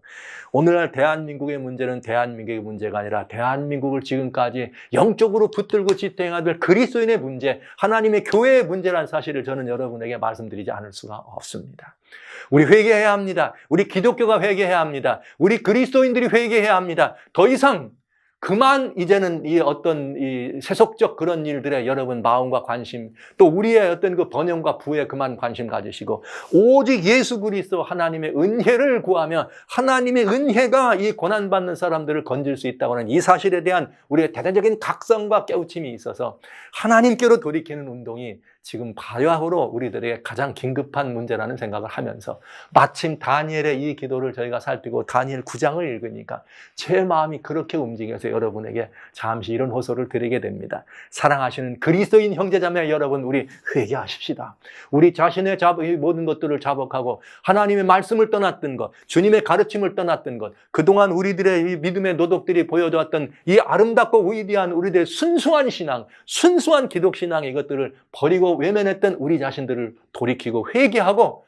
오늘날 대한민국의 문제는 대한민국의 문제가 아니라 대한민국을 지금까지 영적으로 붙들고 지탱하던 그리스도인의 문제, 하나님의 교회의 문제라는 사실을 저는 여러분에게 말씀드리지 않을 수가 없습니다. 우리 회개해야 합니다. 우리 기독교가 회개해야 합니다. 우리 그리스도인들이 회개해야 합니다. 더 이상 그만 이제는 이 어떤 이 세속적 그런 일들에 여러분 마음과 관심, 또 우리의 어떤 그 번영과 부에 그만 관심 가지시고 오직 예수 그리스도 하나님의 은혜를 구하며 하나님의 은혜가 이 고난받는 사람들을 건질 수 있다고 하는 이 사실에 대한 우리의 대대적인 각성과 깨우침이 있어서 하나님께로 돌이키는 운동이 지금 바야흐로 우리들에게 가장 긴급한 문제라는 생각을 하면서 마침 다니엘의 이 기도를 저희가 살피고 다니엘 9장을 읽으니까 제 마음이 그렇게 움직여서 여러분에게 잠시 이런 호소를 드리게 됩니다. 사랑하시는 그리스도인 형제자매 여러분, 우리 회개하십시다. 우리 자신의 모든 것들을 자복하고 하나님의 말씀을 떠났던 것, 주님의 가르침을 떠났던 것, 그동안 우리들의 이 믿음의 노독들이 보여주었던 이 아름답고 위대한 우리들의 순수한 신앙, 순수한 기독신앙 이것들을 버리고 외면했던 우리 자신들을 돌이키고 회개하고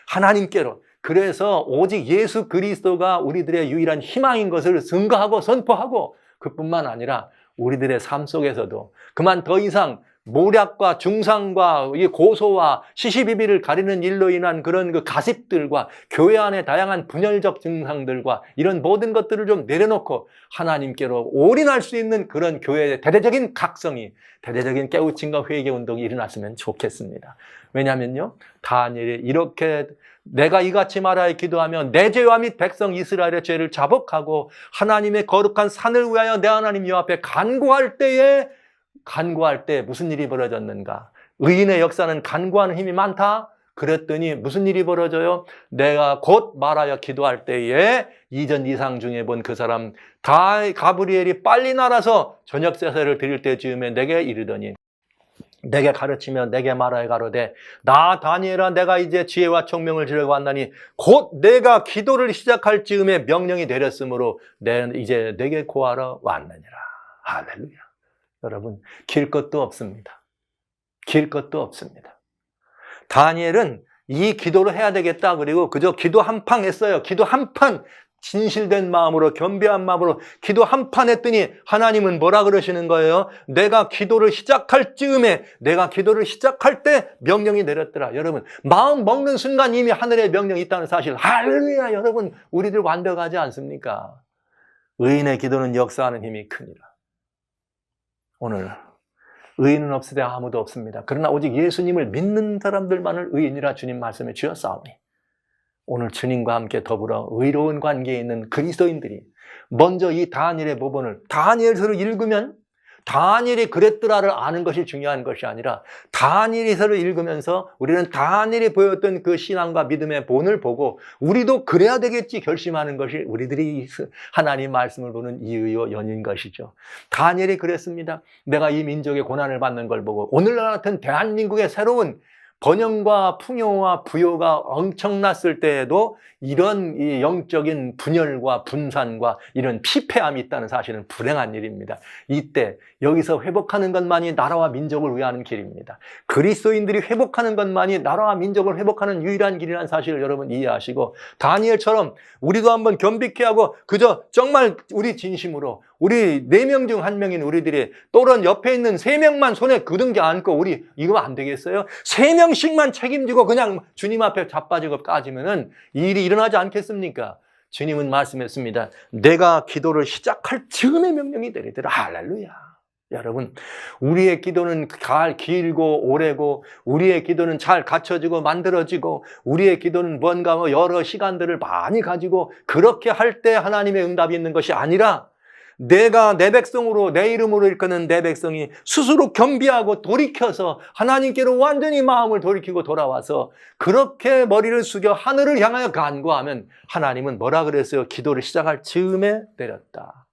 하나님께로 그래서 오직 예수 그리스도가 우리들의 유일한 희망인 것을 증거하고 선포하고 그뿐만 아니라 우리들의 삶 속에서도 그만 더 이상 모략과 중상과 고소와 시시비비를 가리는 일로 인한 그런 그 가십들과 교회 안의 다양한 분열적 증상들과 이런 모든 것들을 좀 내려놓고 하나님께로 올인할 수 있는 그런 교회의 대대적인 각성이, 대대적인 깨우침과 회개 운동이 일어났으면 좋겠습니다. 왜냐하면요, 다니엘이 이렇게 내가 이같이 말하여 기도하며 내 죄와 및 백성 이스라엘의 죄를 자복하고 하나님의 거룩한 산을 위하여 내 하나님 여 앞에 간구할 때 무슨 일이 벌어졌는가? 의인의 역사는 간구하는 힘이 많다? 그랬더니 무슨 일이 벌어져요? 내가 곧 말하여 기도할 때에 이전 이상 중에 본 그 사람 다 가브리엘이 빨리 날아서 저녁 제사를 드릴 때 즈음에 내게 이르더니 내게 가르치며 내게 말하여 가로되 나 다니엘아 내가 이제 지혜와 총명을 지려고 한다니 곧 내가 기도를 시작할 즈음에 명령이 내렸으므로 이제 내게 구하러 왔느니라. 할렐루야. 여러분, 길 것도 없습니다. 길 것도 없습니다. 다니엘은 이 기도를 해야 되겠다. 그리고 그저 기도 한 판 했어요. 기도 한 판, 진실된 마음으로, 겸비한 마음으로 기도 한 판 했더니 하나님은 뭐라 그러시는 거예요? 내가 기도를 시작할 때 명령이 내렸더라. 여러분, 마음 먹는 순간 이미 하늘의 명령이 있다는 사실. 할렐루야. 여러분, 우리들 완벽하지 않습니까? 의인의 기도는 역사하는 힘이 크니라. 오늘 의인은 없으되 아무도 없습니다. 그러나 오직 예수님을 믿는 사람들만을 의인이라 주님 말씀해 주셨사오니 오늘 주님과 함께 더불어 의로운 관계에 있는 그리스도인들이 먼저 이 다니엘의 법원을 다니엘서를 읽으면 다니엘이 그랬더라를 아는 것이 중요한 것이 아니라 다니엘서를 읽으면서 우리는 다니엘이 보였던 그 신앙과 믿음의 본을 보고 우리도 그래야 되겠지 결심하는 것이 우리들이 하나님 말씀을 보는 이유요 연인 것이죠. 다니엘이 그랬습니다. 내가 이 민족의 고난을 받는 걸 보고 오늘날 같은 대한민국의 새로운 번영과 풍요와 부요가 엄청났을 때에도 이런 이 영적인 분열과 분산과 이런 피폐함이 있다는 사실은 불행한 일입니다. 이때 여기서 회복하는 것만이 나라와 민족을 위하는 길입니다. 그리스도인들이 회복하는 것만이 나라와 민족을 회복하는 유일한 길이라는 사실을 여러분 이해하시고 다니엘처럼 우리도 한번 겸비케 하고 그저 정말 우리 진심으로 우리 4명 중 1명인 우리들이 또는 옆에 있는 3명만 손에 그등기 안고 우리 이거 안 되겠어요? 3명씩만 책임지고 그냥 주님 앞에 자빠지고 까지면은 이 일이 일어나지 않겠습니까? 주님은 말씀했습니다. 내가 기도를 시작할 즈음에 명령이 내리더라. 할렐루야. 여러분, 우리의 기도는 길고 오래고 우리의 기도는 잘 갖춰지고 만들어지고 우리의 기도는 뭔가 여러 시간들을 많이 가지고 그렇게 할 때 하나님의 응답이 있는 것이 아니라 내가 내 백성으로 내 이름으로 일컫는 내 백성이 스스로 겸비하고 돌이켜서 하나님께로 완전히 마음을 돌이키고 돌아와서 그렇게 머리를 숙여 하늘을 향하여 간구하면 하나님은 뭐라 그랬어요? 기도를 시작할 즈음에 내렸다.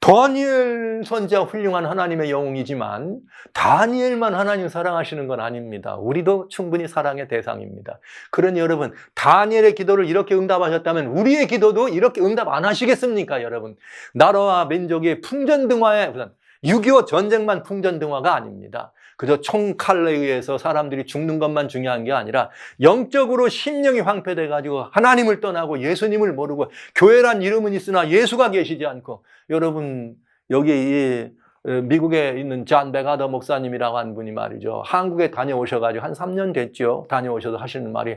다니엘 선지자 훌륭한 하나님의 영웅이지만 다니엘만 하나님 사랑하시는 건 아닙니다. 우리도 충분히 사랑의 대상입니다. 그러니 여러분, 다니엘의 기도를 이렇게 응답하셨다면 우리의 기도도 이렇게 응답 안 하시겠습니까, 여러분? 나라와 민족이 풍전등화에, 6.25 전쟁만 풍전등화가 아닙니다. 그저 총칼에 의해서 사람들이 죽는 것만 중요한 게 아니라 영적으로 심령이 황폐돼가지고 하나님을 떠나고 예수님을 모르고 교회란 이름은 있으나 예수가 계시지 않고, 여러분 여기 미국에 있는 존 베가더 목사님이라고 한 분이 말이죠, 한국에 다녀오셔가지고 한 3년 됐죠. 다녀오셔서 하시는 말이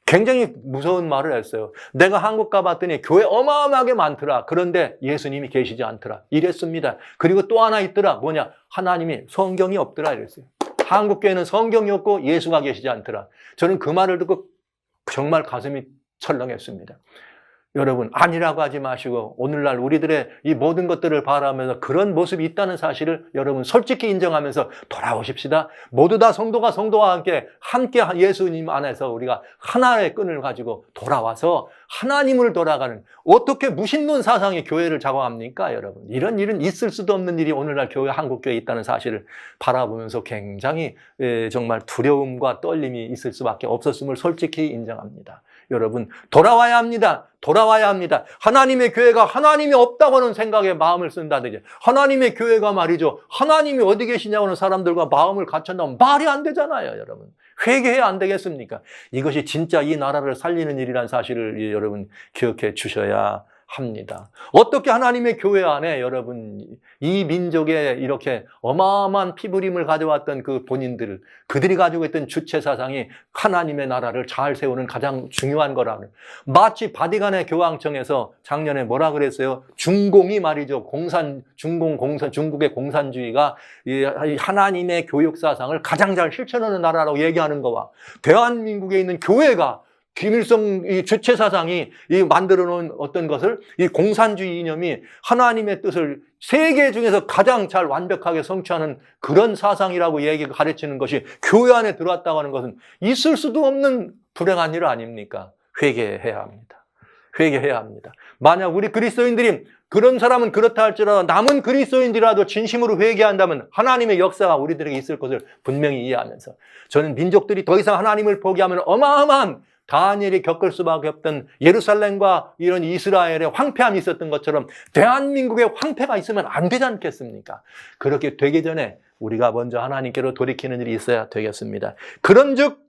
굉장히 무서운 말을 했어요. 내가 한국 가봤더니 교회 어마어마하게 많더라. 그런데 예수님이 계시지 않더라. 이랬습니다. 그리고 또 하나 있더라. 뭐냐? 하나님이, 성경이 없더라. 이랬어요. 한국 교회는 성경이 없고 예수가 계시지 않더라. 저는 그 말을 듣고 정말 가슴이 철렁했습니다. 여러분, 아니라고 하지 마시고 오늘날 우리들의 이 모든 것들을 바라면서 그런 모습이 있다는 사실을 여러분 솔직히 인정하면서 돌아오십시다. 모두 다 성도가 성도와 함께 예수님 안에서 우리가 하나의 끈을 가지고 돌아와서 하나님을 돌아가는, 어떻게 무신론 사상이 교회를 장악합니까, 여러분? 이런 일은 있을 수도 없는 일이 오늘날 교회, 한국교회에 있다는 사실을 바라보면서 굉장히 정말 두려움과 떨림이 있을 수밖에 없었음을 솔직히 인정합니다. 여러분, 돌아와야 합니다. 돌아와야 합니다. 하나님의 교회가 하나님이 없다고는 생각에 마음을 쓴다든지, 하나님의 교회가 말이죠, 하나님이 어디 계시냐고는 사람들과 마음을 갖춘다면 말이 안 되잖아요, 여러분. 회개해야 안 되겠습니까? 이것이 진짜 이 나라를 살리는 일이라는 사실을 여러분 기억해 주셔야 합니다. 어떻게 하나님의 교회 안에 여러분 이 민족에 이렇게 어마어마한 피부림을 가져왔던 그 본인들, 그들이 가지고 있던 주체 사상이 하나님의 나라를 잘 세우는 가장 중요한 거라는, 마치 바티칸의 교황청에서 작년에 뭐라 그랬어요? 중공이 말이죠, 중국의 공산주의가 하나님의 교육 사상을 가장 잘 실천하는 나라라고 얘기하는 거와, 대한민국에 있는 교회가 김일성 이 주체 사상이 만들어 놓은 어떤 것을, 이 공산주의 이념이 하나님의 뜻을 세계 중에서 가장 잘 완벽하게 성취하는 그런 사상이라고 가르치는 것이 교회 안에 들어왔다고 하는 것은 있을 수도 없는 불행한 일 아닙니까? 회개해야 합니다. 회개해야 합니다. 만약 우리 그리스도인들이, 그런 사람은 그렇다 할지라도 남은 그리스도인들이라도 진심으로 회개한다면 하나님의 역사가 우리들에게 있을 것을 분명히 이해하면서, 저는 민족들이 더 이상 하나님을 포기하면 어마어마한 다니엘이 겪을 수밖에 없던 예루살렘과 이런 이스라엘의 황폐함이 있었던 것처럼 대한민국의 황폐가 있으면 안 되지 않겠습니까? 그렇게 되기 전에 우리가 먼저 하나님께로 돌이키는 일이 있어야 되겠습니다. 그런즉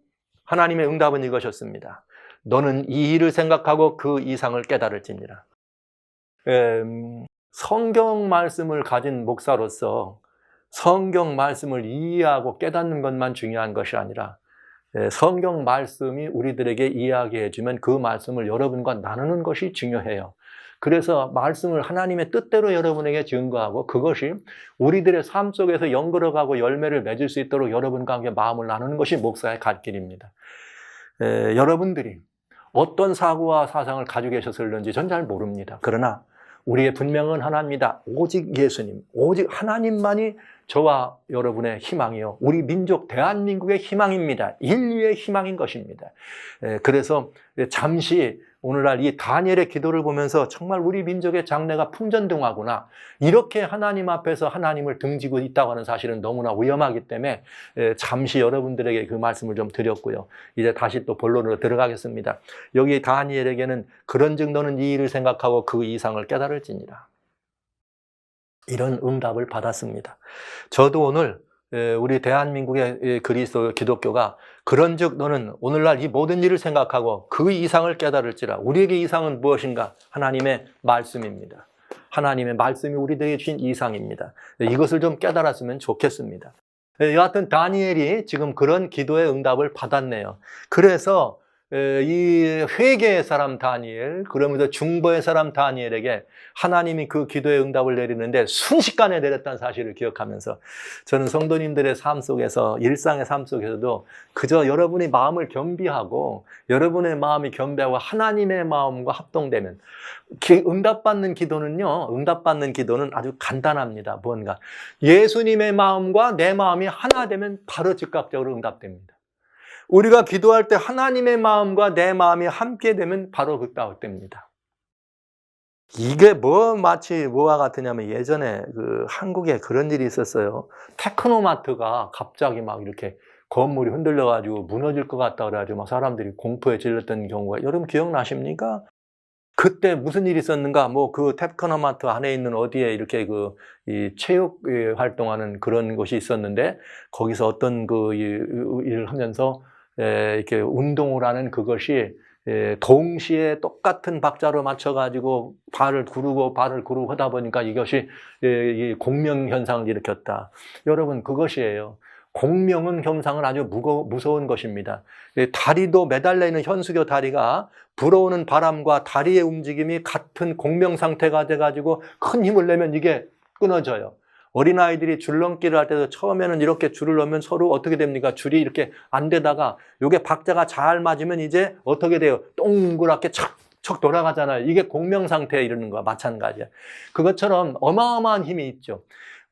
하나님의 응답은 이것이었습니다. 너는 이 일을 생각하고 그 이상을 깨달을지니라. 성경 말씀을 가진 목사로서 성경 말씀을 이해하고 깨닫는 것만 중요한 것이 아니라 성경 말씀이 우리들에게 이야기해 주면 그 말씀을 여러분과 나누는 것이 중요해요. 그래서 말씀을 하나님의 뜻대로 여러분에게 증거하고 그것이 우리들의 삶 속에서 연결어가고 열매를 맺을 수 있도록 여러분과 함께 마음을 나누는 것이 목사의 갈 길입니다. 여러분들이 어떤 사고와 사상을 가지고 계셨을는지 전 잘 모릅니다. 그러나 우리의 분명은 하나입니다. 오직 예수님, 오직 하나님만이 저와 여러분의 희망이요, 우리 민족 대한민국의 희망입니다. 인류의 희망인 것입니다. 그래서 잠시 오늘날 이 다니엘의 기도를 보면서 정말 우리 민족의 장래가 풍전등화구나, 이렇게 하나님 앞에서 하나님을 등지고 있다고 하는 사실은 너무나 위험하기 때문에 잠시 여러분들에게 그 말씀을 좀 드렸고요. 이제 다시 또 본론으로 들어가겠습니다. 여기 다니엘에게는 그런즉 너는 이 일을 생각하고 그 이상을 깨달을지니라, 이런 응답을 받았습니다. 저도 오늘 우리 대한민국의 그리스도 기독교가 그런즉 너는 오늘날 이 모든 일을 생각하고 그 이상을 깨달을지라, 우리에게 이상은 무엇인가? 하나님의 말씀입니다. 하나님의 말씀이 우리들에게 주신 이상입니다. 이것을 좀 깨달았으면 좋겠습니다. 여하튼 다니엘이 지금 그런 기도의 응답을 받았네요. 그래서 이 회개의 사람 다니엘, 그러면서 중보의 사람 다니엘에게 하나님이 그 기도의 응답을 내리는데 순식간에 내렸다는 사실을 기억하면서, 저는 성도님들의 삶 속에서, 일상의 삶 속에서도 그저 여러분의 마음을 겸비하고, 여러분의 마음이 겸비하고 하나님의 마음과 합동되면, 응답받는 기도는 아주 간단합니다. 뭔가 예수님의 마음과 내 마음이 하나 되면 바로 즉각적으로 응답됩니다. 우리가 기도할 때 하나님의 마음과 내 마음이 함께 되면 바로 응답됩니다. 이게 마치 뭐와 같으냐면 예전에 그 한국에 그런 일이 있었어요. 테크노마트가 갑자기 막 이렇게 건물이 흔들려가지고 무너질 것 같다 그래가지고 막 사람들이 공포에 질렸던 경우가 여러분 기억나십니까? 그때 무슨 일이 있었는가? 그 테크노마트 안에 있는 어디에 이렇게 이 체육 활동하는 그런 곳이 있었는데 거기서 어떤 일을 하면서 이렇게 운동을 하는 그것이 동시에 똑같은 박자로 맞춰가지고 발을 구르고 하다 보니까 이것이 이 공명 현상을 일으켰다. 여러분 그것이에요. 공명은 현상은 아주 무서운 것입니다. 다리도 매달려 있는 현수교 다리가 불어오는 바람과 다리의 움직임이 같은 공명 상태가 돼가지고 큰 힘을 내면 이게 끊어져요. 어린아이들이 줄넘기를 할 때도 처음에는 이렇게 줄을 넣으면 서로 어떻게 됩니까? 줄이 이렇게 안 되다가 이게 박자가 잘 맞으면 이제 어떻게 돼요? 동그랗게 척척 돌아가잖아요. 이게 공명 상태에 이르는 거와 마찬가지야. 그것처럼 어마어마한 힘이 있죠.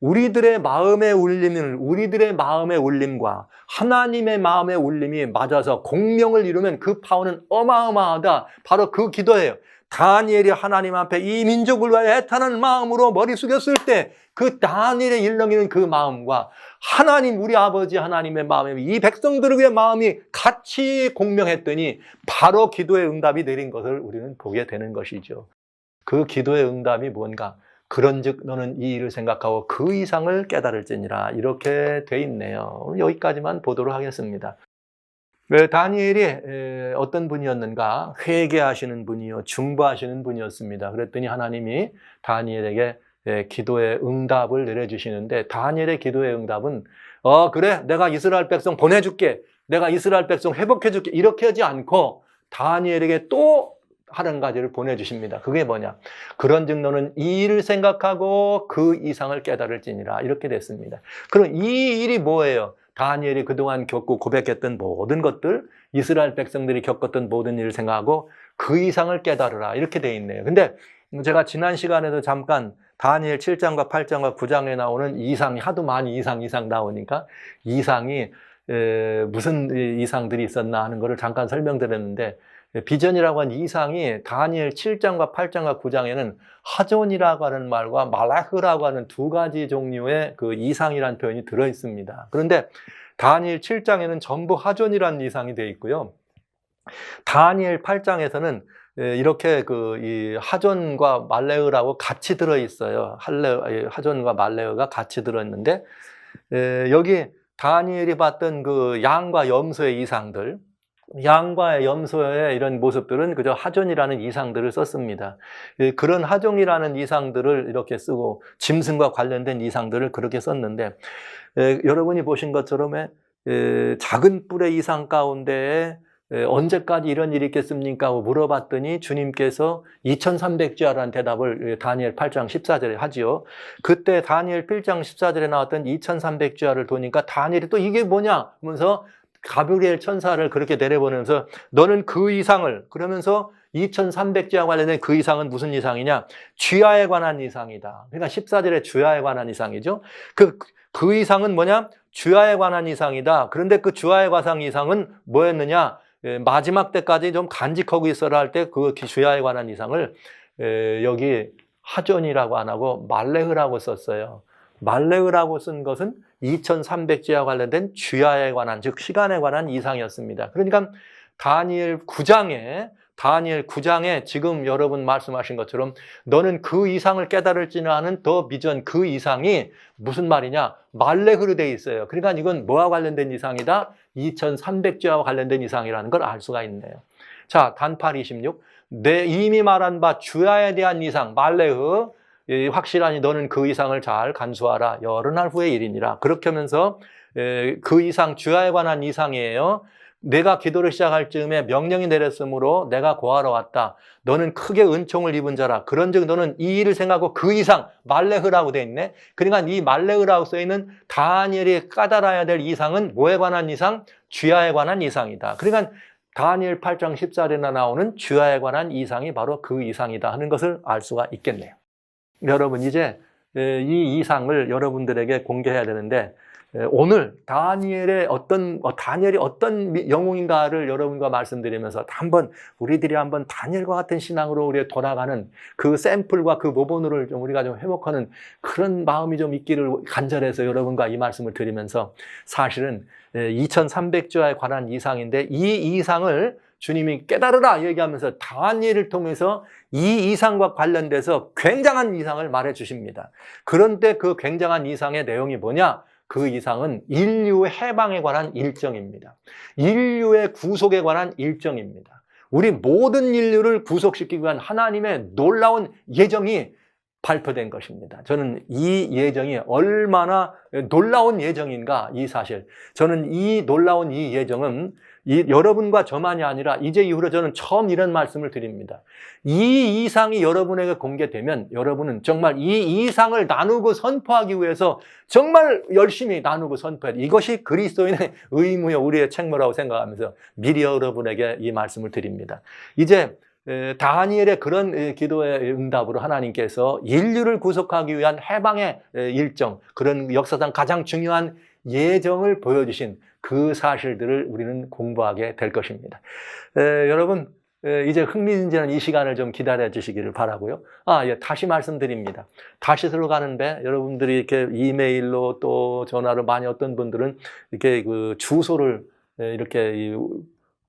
우리들의 마음의 울림과 하나님의 마음의 울림이 맞아서 공명을 이루면 그 파워는 어마어마하다. 바로 그 기도예요. 다니엘이 하나님 앞에 이 민족을 위하여 애타는 마음으로 머리 숙였을 때 그 다니엘의 일렁이는 그 마음과 하나님 우리 아버지 하나님의 마음이 이 백성들의 마음이 같이 공명했더니 바로 기도의 응답이 내린 것을 우리는 보게 되는 것이죠. 그 기도의 응답이 뭔가? 그런즉 너는 이 일을 생각하고 그 이상을 깨달을지니라 이렇게 돼 있네요. 여기까지만 보도록 하겠습니다. 다니엘이 어떤 분이었는가? 회개하시는 분이요, 중보하시는 분이었습니다. 그랬더니 하나님이 다니엘에게 기도의 응답을 내려주시는데 다니엘의 기도의 응답은 그래 내가 이스라엘 백성 보내줄게, 내가 이스라엘 백성 회복해줄게 이렇게 하지 않고 다니엘에게 또 한 가지를 보내주십니다. 그게 뭐냐? 그런즉 너는 이 일을 생각하고 그 이상을 깨달을지니라 이렇게 됐습니다. 그럼 이 일이 뭐예요? 다니엘이 그동안 겪고 고백했던 모든 것들, 이스라엘 백성들이 겪었던 모든 일을 생각하고 그 이상을 깨달으라 이렇게 돼 있네요. 근데 제가 지난 시간에도 잠깐 다니엘 7장과 8장과 9장에 나오는 이상이 하도 많이 이상 나오니까 이상이 무슨 이상들이 있었나 하는 것을 잠깐 설명드렸는데 비전이라고 한 이상이 다니엘 7장과 8장과 9장에는 하존이라고 하는 말과 말라흐라고 하는 두 가지 종류의 그 이상이라는 표현이 들어 있습니다. 그런데 다니엘 7장에는 전부 하존이라는 이상이 되어 있고요. 다니엘 8장에서는 이렇게 이 하존과 말레흐라고 같이 들어 있어요. 하존과 말레흐가 같이 들어 있는데 여기 다니엘이 봤던 그 양과 염소의 이상들, 양과 염소의 이런 모습들은 그저 하존이라는 이상들을 썼습니다. 그런 하존이라는 이상들을 이렇게 쓰고 짐승과 관련된 이상들을 그렇게 썼는데 여러분이 보신 것처럼 작은 뿔의 이상 가운데 언제까지 이런 일이 있겠습니까? 하고 물어봤더니 주님께서 2300주야라는 대답을 다니엘 8장 14절에 하지요. 그때 다니엘 1장 14절에 나왔던 2300주야를 보니까 다니엘이 또 이게 뭐냐 하면서 가브리엘 천사를 그렇게 내려보내면서 너는 그 이상을, 그러면서 2300주야 관련된 그 이상은 무슨 이상이냐? 주야에 관한 이상이다. 그러니까 14절에 주야에 관한 이상이죠. 그 이상은 뭐냐? 주야에 관한 이상이다. 그런데 그 주야에 관한 이상은 뭐였느냐? 마지막 때까지 좀 간직하고 있어라 할 때 그 주야에 관한 이상을 여기 하존이라고 안 하고 말레흐라고 썼어요. 말레흐라고 쓴 것은 2300주야 관련된 주야에 관한, 즉 시간에 관한 이상이었습니다. 그러니까 다니엘 9장에 지금 여러분 말씀하신 것처럼 너는 그 이상을 깨달을지는 하는 더 비전, 그 이상이 무슨 말이냐? 말레흐로 되어 있어요. 그러니까 이건 뭐와 관련된 이상이다? 2300주야와 관련된 이상이라는 걸 알 수가 있네요. 자, 단팔 26. 내 이미 말한 바 주야에 대한 이상, 말레흐, 확실하니 너는 그 이상을 잘 간수하라. 여러 날 후의 일이니라. 그렇게 하면서 그 이상, 주야에 관한 이상이에요. 내가 기도를 시작할 즈음에 명령이 내렸으므로 내가 고하러 왔다. 너는 크게 은총을 입은 자라. 그런즉 너는 이 일을 생각하고 그 이상, 말레흐라고 돼 있네. 그러니까 이 말레흐라고 써 있는 다니엘이 까달아야 될 이상은 뭐에 관한 이상? 주야에 관한 이상이다. 그러니까 다니엘 8장 14절에 나오는 주야에 관한 이상이 바로 그 이상이다 하는 것을 알 수가 있겠네요. 여러분 이제 이 이상을 여러분들에게 공개해야 되는데 오늘 다니엘이 어떤 영웅인가를 여러분과 말씀드리면서 한번 우리들이 한번 다니엘과 같은 신앙으로 우리 돌아가는 그 샘플과 그 모본을 좀 우리가 좀 회복하는 그런 마음이 좀 있기를 간절해서 여러분과 이 말씀을 드리면서, 사실은 2300조에 관한 이상인데 이 이상을 주님이 깨달으라 얘기하면서 다니엘을 통해서 이 이상과 관련돼서 굉장한 이상을 말해 주십니다. 그런데 그 굉장한 이상의 내용이 뭐냐? 그 이상은 인류의 해방에 관한 일정입니다. 인류의 구속에 관한 일정입니다. 우리 모든 인류를 구속시키기 위한 하나님의 놀라운 예정이 발표된 것입니다. 저는 이 예정이 얼마나 놀라운 예정인가, 이 사실. 저는 이 놀라운 이 예정은 여러분과 저만이 아니라 이제 이후로 저는 처음 이런 말씀을 드립니다. 이 이상이 여러분에게 공개되면 여러분은 정말 이 이상을 나누고 선포하기 위해서 정말 열심히 나누고 선포해야 돼. 이것이 그리스도인의 의무요, 우리의 책무라고 생각하면서 미리 여러분에게 이 말씀을 드립니다. 이제 다니엘의 그런 기도의 응답으로 하나님께서 인류를 구속하기 위한 해방의 일정, 그런 역사상 가장 중요한 예정을 보여주신 그 사실들을 우리는 공부하게 될 것입니다. 여러분, 이제 흥미진진한 이 시간을 좀 기다려 주시기를 바라고요. 예, 다시 말씀드립니다. 다시 들어가는데 여러분들이 이렇게 이메일로 또 전화로 많이, 어떤 분들은 이렇게 그 주소를 이렇게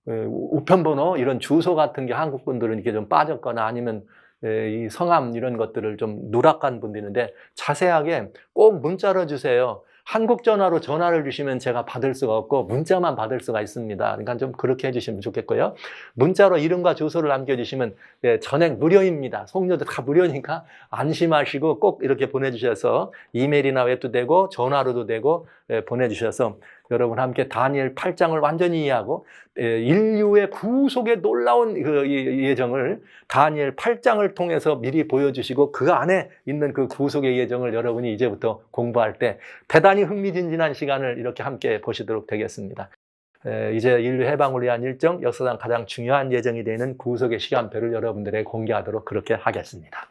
우편번호 이런 주소 같은 게 한국 분들은 이렇게 좀 빠졌거나 아니면 이 성함 이런 것들을 좀 누락한 분도 있는데, 자세하게 꼭 문자로 주세요. 한국 전화로 전화를 주시면 제가 받을 수가 없고 문자만 받을 수가 있습니다. 그러니까 좀 그렇게 해주시면 좋겠고요. 문자로 이름과 주소를 남겨주시면 전액 무료입니다. 송료도 다 무료니까 안심하시고 꼭 이렇게 보내주셔서, 이메일이나 웹도 되고 전화로도 되고 보내주셔서 여러분 함께 다니엘 8장을 완전히 이해하고 인류의 구속의 놀라운 그 예정을 다니엘 8장을 통해서 미리 보여주시고 그 안에 있는 그 구속의 예정을 여러분이 이제부터 공부할 때 대단히 흥미진진한 시간을 이렇게 함께 보시도록 되겠습니다. 이제 인류 해방을 위한 일정, 역사상 가장 중요한 예정이 되는 구속의 시간표를 여러분들에게 공개하도록 그렇게 하겠습니다.